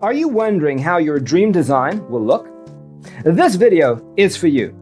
Are you wondering how your dream design will look? This video is for you.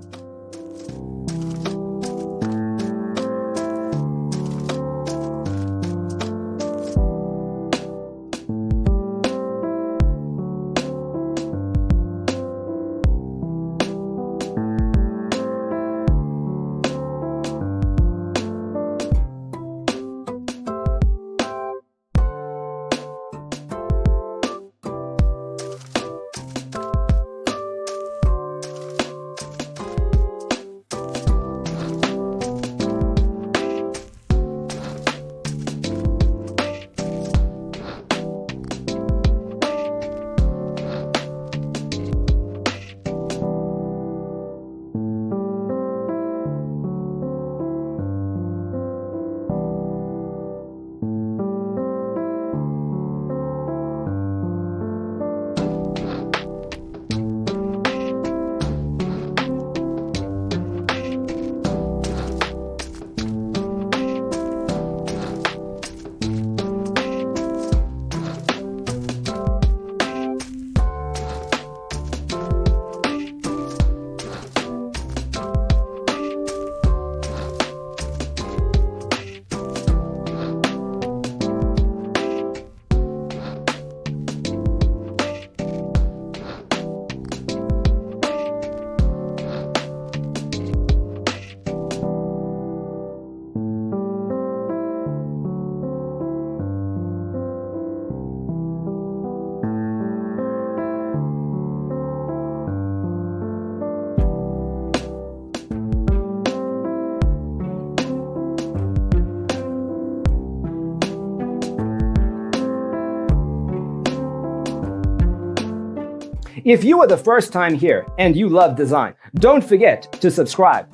If you are the first time here and you love design, don't forget to subscribe.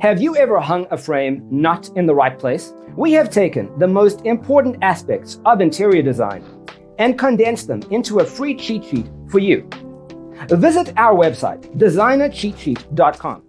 Have you ever hung a frame not in the right place? We have taken the most important aspects of interior design and condensed them into a free cheat sheet for you. Visit our website, designercheatsheet.com.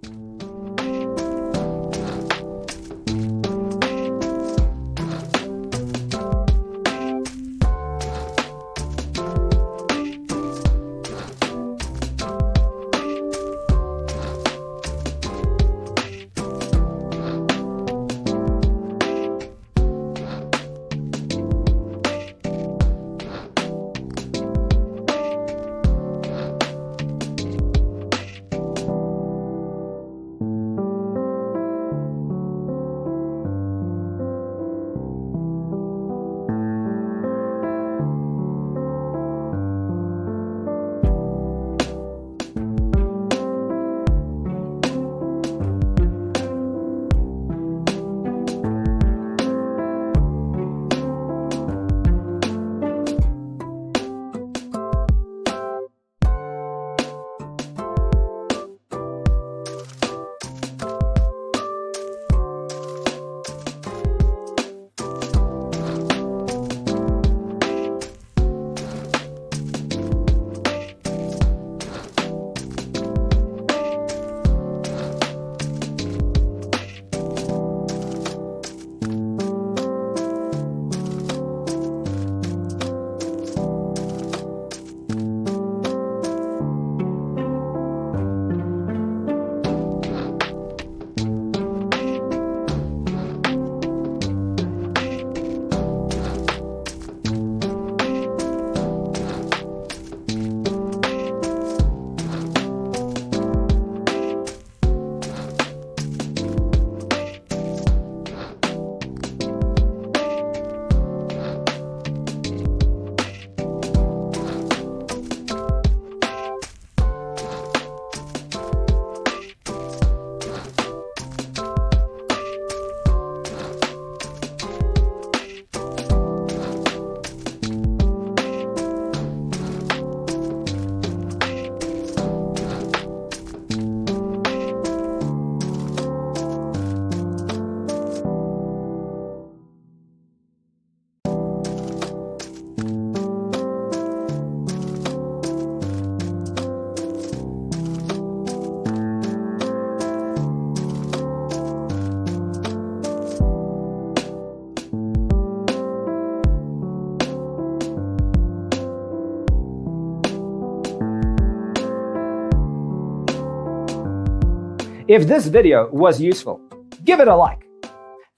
If this video was useful, give it a like.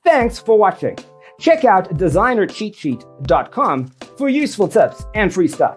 Thanks for watching. Check out designercheatsheet.com for useful tips and free stuff.